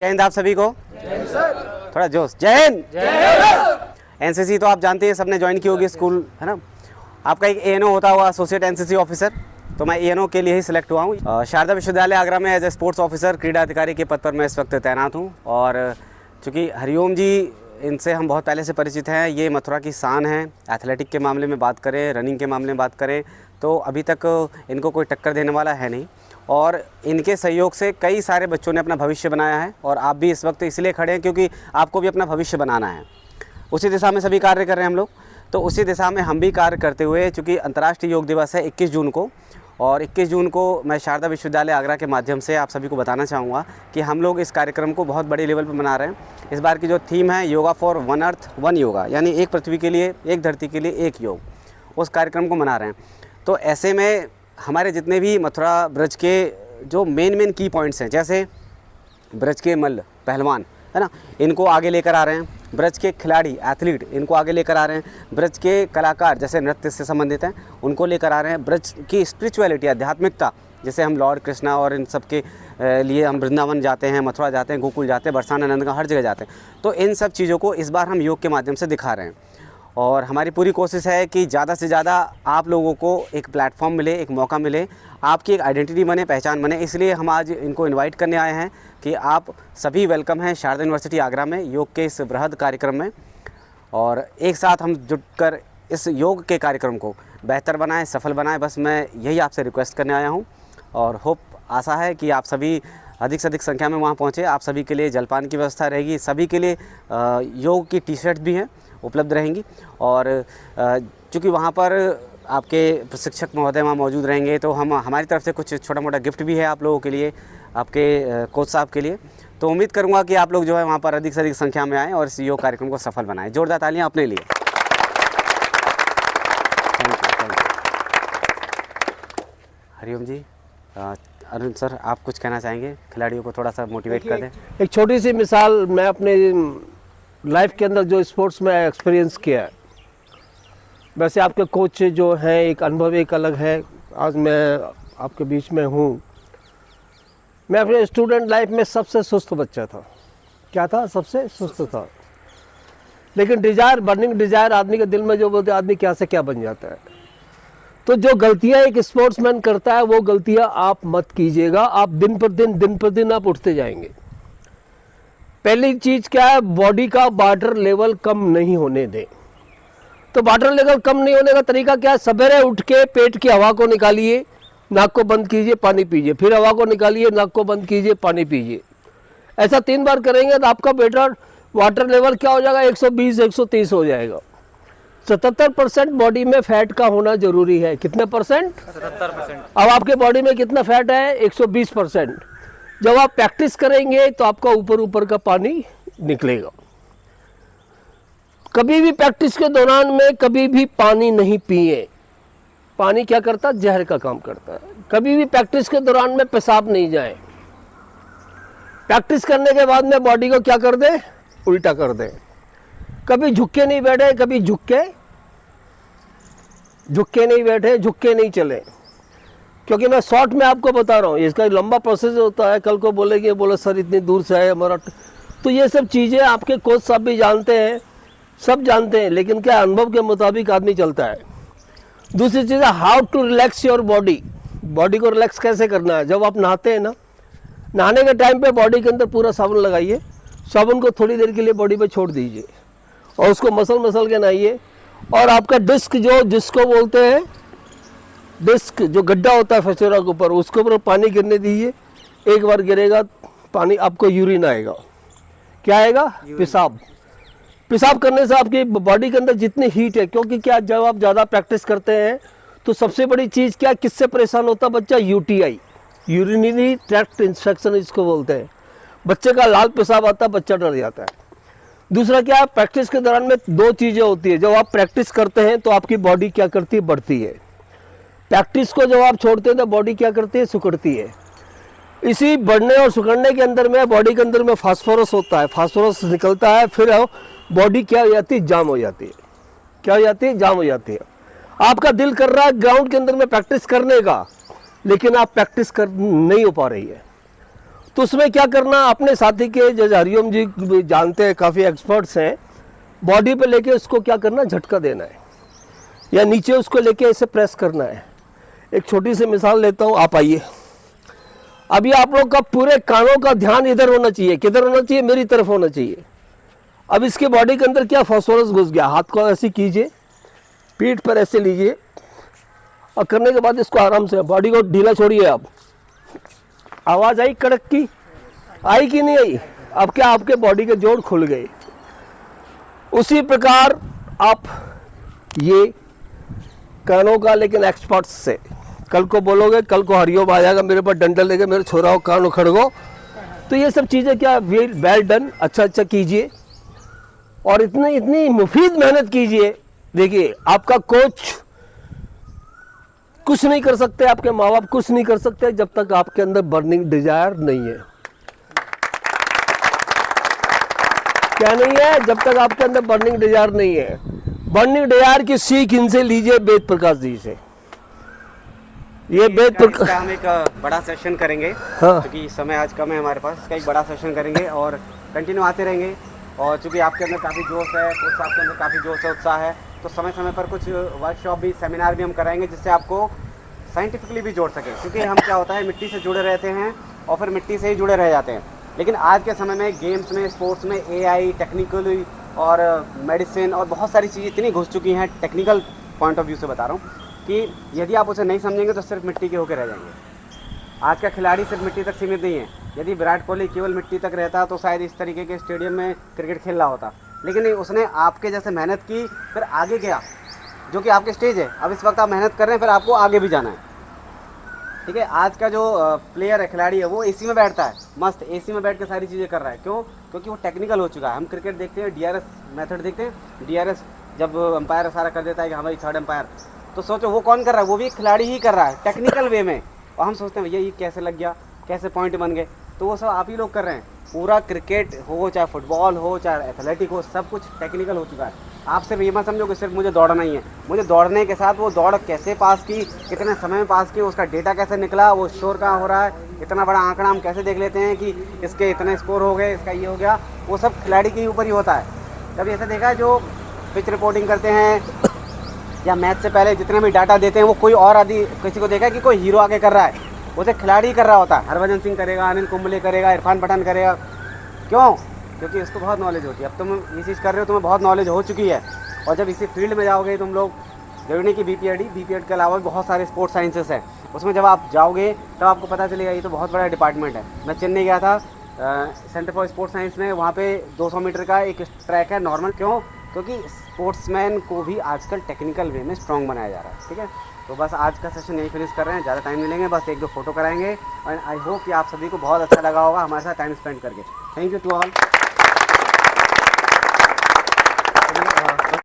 जय हिंद आप सभी को। थोड़ा जोश। जय हिंद। एनसीसी तो आप जानते हैं, सबने ज्वाइन की होगी स्कूल, है ना। आपका एक एएनओ होता हुआ एसोसिएट एनसीसी ऑफिसर, तो मैं एएनओ के लिए ही सिलेक्ट हुआ हूँ। शारदा विश्वविद्यालय आगरा में एज ए स्पोर्ट्स ऑफिसर क्रीड़ा अधिकारी के पद पर मैं इस वक्त तैनात हूँ। और चूँकि हरिओम जी, इनसे हम बहुत पहले से परिचित हैं। ये मथुरा की शान है। एथलेटिक के मामले में बात करें, रनिंग के मामले में बात करें तो अभी तक इनको कोई टक्कर देने वाला है नहीं। और इनके सहयोग से कई सारे बच्चों ने अपना भविष्य बनाया है। और आप भी इस वक्त इसलिए खड़े हैं क्योंकि आपको भी अपना भविष्य बनाना है। उसी दिशा में सभी कार्य कर रहे हैं हम लोग। तो उसी दिशा में हम भी कार्य करते हुए, चूँकि अंतर्राष्ट्रीय योग दिवस है 21 जून को, और 21 जून को मैं शारदा विश्वविद्यालय आगरा के माध्यम से आप सभी को बताना चाहूँगा कि हम लोग इस कार्यक्रम को बहुत बड़े लेवल पर मना रहे हैं। इस बार की जो थीम है yoga for one earth one yoga, यानी एक पृथ्वी के लिए, एक धरती के लिए एक योग, उस कार्यक्रम को मना रहे हैं। तो ऐसे में हमारे जितने भी मथुरा ब्रज के जो मेन की पॉइंट्स हैं, जैसे ब्रज के मल्ल पहलवान, है ना, इनको आगे लेकर आ रहे हैं। ब्रज के खिलाड़ी एथलीट, इनको आगे लेकर आ रहे हैं। ब्रज के कलाकार जैसे नृत्य से संबंधित हैं, उनको लेकर आ रहे हैं। ब्रज की स्पिरिचुअलिटी, आध्यात्मिकता, जैसे हम लॉर्ड कृष्णा और इन सब के लिए हम वृंदावन जाते हैं, मथुरा जाते हैं, गोकुल जाते हैं, बरसाना नंदगांव, हर जगह जाते हैं। तो इन सब चीज़ों को इस बार हम योग के माध्यम से दिखा रहे हैं। और हमारी पूरी कोशिश है कि ज़्यादा से ज़्यादा आप लोगों को एक प्लेटफॉर्म मिले, एक मौका मिले, आपकी एक आइडेंटिटी बने, पहचान बने। इसलिए हम आज इनको इनवाइट करने आए हैं कि आप सभी वेलकम हैं शारदा यूनिवर्सिटी आगरा में योग के इस बृहद कार्यक्रम में। और एक साथ हम जुटकर इस योग के कार्यक्रम को बेहतर बनाएं, सफल बनाएं। बस मैं यही आपसे रिक्वेस्ट करने आया हूँ। और होप, आशा है कि आप सभी अधिक से अधिक संख्या में वहाँ पहुँचे। आप सभी के लिए जलपान की व्यवस्था रहेगी, सभी के लिए योग की टी-शर्ट भी हैं, उपलब्ध रहेंगी। और चूँकि वहाँ पर आपके प्रशिक्षक महोदय वहाँ मौजूद रहेंगे, तो हमारी तरफ से कुछ छोटा मोटा गिफ्ट भी है आप लोगों के लिए, आपके कोच साहब के लिए। तो उम्मीद करूँगा कि आप लोग जो है वहाँ पर अधिक से अधिक संख्या में आएँ और इस योग कार्यक्रम को सफल बनाएं। जोरदार तालियाँ अपने लिए। Thank you. Hariom ji, Arun sir, आप कुछ कहना चाहेंगे? खिलाड़ियों को थोड़ा सा मोटिवेट कर दें। एक छोटी सी मिसाल मैं अपने लाइफ के अंदर जो स्पोर्ट्स में एक्सपीरियंस किया है, वैसे आपके कोच जो हैं, एक अनुभव एक अलग है। आज मैं आपके बीच में हूँ। मैं अपने स्टूडेंट लाइफ में सबसे सुस्त बच्चा था। क्या था? सबसे सुस्त था। लेकिन डिज़ायर, बर्निंग डिज़ायर आदमी के दिल में जो बोलते, आदमी क्या से क्या बन जाता है। तो जो गलतियाँ एक स्पोर्ट्समैन करता है, वो गलतियाँ आप मत कीजिएगा। आप दिन पर दिन आप उठते जाएंगे। पहली चीज़ क्या है? बॉडी का वाटर लेवल कम नहीं होने दें। तो वाटर लेवल कम नहीं होने का तरीका क्या है? सवेरे उठ के पेट की हवा को निकालिए, नाक को बंद कीजिए, पानी पीजिए, फिर हवा को निकालिए, नाक को बंद कीजिए, पानी पीजिए। ऐसा 3 बार करेंगे तो आपका बेटर वाटर लेवल क्या हो जाएगा? 120-130 हो जाएगा। 77% बॉडी में फैट का होना जरूरी है। कितने परसेंट? 77%। अब आपके बॉडी में कितना फैट है? 120%। जब आप प्रैक्टिस करेंगे तो आपका ऊपर का पानी निकलेगा। कभी भी प्रैक्टिस के दौरान में कभी भी पानी नहीं पिए। पानी क्या करता है? जहर का काम करता है। कभी भी प्रैक्टिस के दौरान में पेशाब नहीं जाए। प्रैक्टिस करने के बाद में बॉडी को क्या कर दे? उल्टा कर दे। कभी झुक के नहीं बैठे, कभी झुक के नहीं बैठे, झुक के नहीं चले। क्योंकि मैं शॉर्ट में आपको बता रहा हूँ, इसका लंबा प्रोसेस होता है। कल को बोले सर इतनी दूर से है हमारा, तो ये सब चीज़ें आपके कोच साहब भी जानते हैं, सब जानते हैं। लेकिन क्या अनुभव के मुताबिक आदमी चलता है। दूसरी चीज़ है how to relax your body. Body को रिलैक्स कैसे करना है? जब आप नहाते हैं ना, नहाने के टाइम पे बॉडी के अंदर पूरा साबुन लगाइए। साबुन को थोड़ी देर के लिए बॉडी पे छोड़ दीजिए और उसको मसल के नहाइए। और आपका डिस्क, जो जिसको बोलते हैं डिस्क, जो गड्ढा होता है फचोरा के ऊपर, उसके ऊपर पानी गिरने दीजिए। एक बार गिरेगा पानी, आपको यूरिन आएगा। क्या आएगा? पेशाब। पेशाब करने से आपकी बॉडी के अंदर जितनी हीट है, क्योंकि क्या, जब आप ज़्यादा प्रैक्टिस करते हैं तो सबसे बड़ी चीज़ क्या, किससे परेशान होता है बच्चा? यूटीआई, यूरिनरी ट्रैक्ट इन्फेक्शन इसको बोलते हैं। बच्चे का लाल पेशाब आता है, बच्चा डर जाता है। दूसरा क्या, प्रैक्टिस के दौरान में 2 चीज़ें होती है। जब आप प्रैक्टिस करते हैं तो आपकी बॉडी क्या करती है? बढ़ती है। प्रैक्टिस को जब आप छोड़ते हैं तो बॉडी क्या करती है? सिकुड़ती है। इसी बढ़ने और सिकुड़ने के अंदर में बॉडी के अंदर में फास्फोरस होता है, फास्फोरस निकलता है, फिर बॉडी क्या हो जाती है? जाम हो जाती है। क्या हो जाती है? जाम हो जाती है। आपका दिल कर रहा है ग्राउंड के अंदर में प्रैक्टिस करने का, लेकिन आप प्रैक्टिस कर नहीं हो पा रही है। तो उसमें क्या करना, अपने साथी के जैसे हरिओम जी जानते हैं, काफ़ी एक्सपर्ट्स हैं, बॉडी पे लेके उसको क्या करना, झटका देना है या नीचे उसको लेके ऐसे प्रेस करना है। एक छोटी सी मिसाल लेता हूँ, आप आइए। अभी आप लोग का पूरे कानों का ध्यान इधर होना चाहिए, किधर होना चाहिए, मेरी तरफ होना चाहिए। अब इसके बॉडी के अंदर क्या फास्फोरस घुस गया, हाथ को ऐसे कीजिए, पीठ पर ऐसे लीजिए और करने के बाद इसको आराम से बॉडी को ढीला छोड़िए। आप आवाज़ आई कड़क की, आई कि नहीं आई? अब क्या आपके बॉडी के जोड़ खुल गए। उसी प्रकार आप ये कानों का, लेकिन एक्सपर्ट्स से कल को बोलोगे, कल को हरिओम आ जाएगा मेरे पास डंडल लेके, मेरे छोरा हो कान उखड़ गो। तो ये सब चीज़ें क्या, वेल डन, अच्छा कीजिए और इतनी मुफीद मेहनत कीजिए। देखिए आपका कोच कुछ नहीं कर सकते, आपके माँ बाप कुछ नहीं कर सकते जब तक आपके अंदर बर्निंग डिजायर नहीं है। क्या नहीं है? जब तक आपके अंदर बर्निंग डिजायर नहीं है। बर्निंग डिजायर की सीख इनसे लीजिए, वेद प्रकाश जी से। ये वेद प्रकाश, हम एक बड़ा सेशन करेंगे, हाँ, क्योंकि समय आज कम है हमारे पास। इसका एक बड़ा सेशन करेंगे और कंटिन्यू आते रहेंगे। और चूँकि आपके अंदर काफ़ी जोश है, कुछ आपके अंदर काफ़ी जोश है, उत्साह है, तो समय समय पर कुछ वर्कशॉप भी, सेमिनार भी हम कराएंगे, जिससे आपको साइंटिफिकली भी जोड़ सकें। क्योंकि हम क्या होता है, मिट्टी से जुड़े रहते हैं और फिर मिट्टी से ही जुड़े रह जाते हैं। लेकिन आज के समय में गेम्स में, स्पोर्ट्स में AI, टेक्निकल और मेडिसिन और बहुत सारी चीज़ें इतनी घुस चुकी हैं, टेक्निकल पॉइंट ऑफ व्यू से बता रहा हूँ, कि यदि आप उसे नहीं समझेंगे तो सिर्फ मिट्टी के होकर रह जाएंगे। आज का खिलाड़ी सिर्फ मिट्टी तक सीमित नहीं है। यदि विराट कोहली केवल मिट्टी तक रहता तो शायद इस तरीके के स्टेडियम में क्रिकेट खेल रहा होता। लेकिन नहीं, उसने आपके जैसे मेहनत की, फिर आगे गया, जो कि आपके स्टेज है। अब इस वक्त आप मेहनत कर रहे हैं, फिर आपको आगे भी जाना है। ठीक है, आज का जो प्लेयर है, खिलाड़ी है, वो AC में बैठता है, मस्त AC में बैठ के सारी चीज़ें कर रहा है। क्यों? क्योंकि वो टेक्निकल हो चुका है। हम क्रिकेट देखते हैं, DRS मेथड देखते हैं। DRS जब अंपायर सारा कर देता है कि हमारी थर्ड अंपायर, तो सोचो वो कौन कर रहा है? वो भी खिलाड़ी ही कर रहा है, टेक्निकल वे में। और हम सोचते हैं ये कैसे लग गया, कैसे पॉइंट बन गए, तो वो सब आप ही लोग कर रहे हैं। पूरा क्रिकेट हो, चाहे फुटबॉल हो, चाहे एथलेटिक हो, सब कुछ टेक्निकल हो चुका है। आप सिर्फ ये मत समझो कि सिर्फ मुझे दौड़ना ही है। मुझे दौड़ने के साथ वो दौड़ कैसे पास की, कितने समय में पास की, उसका डेटा कैसे निकला, वो स्कोर कहाँ हो रहा है, इतना बड़ा आंकड़ा हम कैसे देख लेते हैं कि इसके इतने स्कोर हो गए, इसका ये हो गया, वो सब खिलाड़ी के ऊपर ही होता है। कभी ऐसा देखा है जो पिच रिपोर्टिंग करते हैं या मैच से पहले जितने भी डाटा देते हैं, वो कोई और आदि किसी को देखा है कि कोई हीरो आके कर रहा है? वो तो खिलाड़ी कर रहा होता है। हरभजन सिंह करेगा, अनिल कुंबले करेगा, इरफान पठान करेगा। क्यों? क्योंकि उसको बहुत नॉलेज होती है। अब तुम ये चीज़ कर रहे हो, तुम्हें बहुत नॉलेज हो चुकी है। और जब इसी फील्ड में जाओगे तुम लोग, जरूरी नहीं कि BPED के अलावा बहुत सारे स्पोर्ट्स साइंसेस हैं, उसमें जब आप जाओगे तब आपको पता चलेगा ये तो बहुत बड़ा डिपार्टमेंट है। मैं चेन्नई गया था, सेंटर फॉर स्पोर्ट्स साइंस में, वहाँ पे 200 मीटर का एक ट्रैक है नॉर्मल। क्यों? क्योंकि स्पोर्ट्समैन को भी आजकल टेक्निकल वे में स्ट्रॉन्ग बनाया जा रहा है। ठीक है, तो बस आज का सेशन यही फिनिश कर रहे हैं, ज़्यादा टाइम नहीं लेंगे, बस 1-2 फोटो कराएंगे। और आई होप कि आप सभी को बहुत अच्छा लगा होगा हमारे साथ टाइम स्पेंड करके। Thank you to all.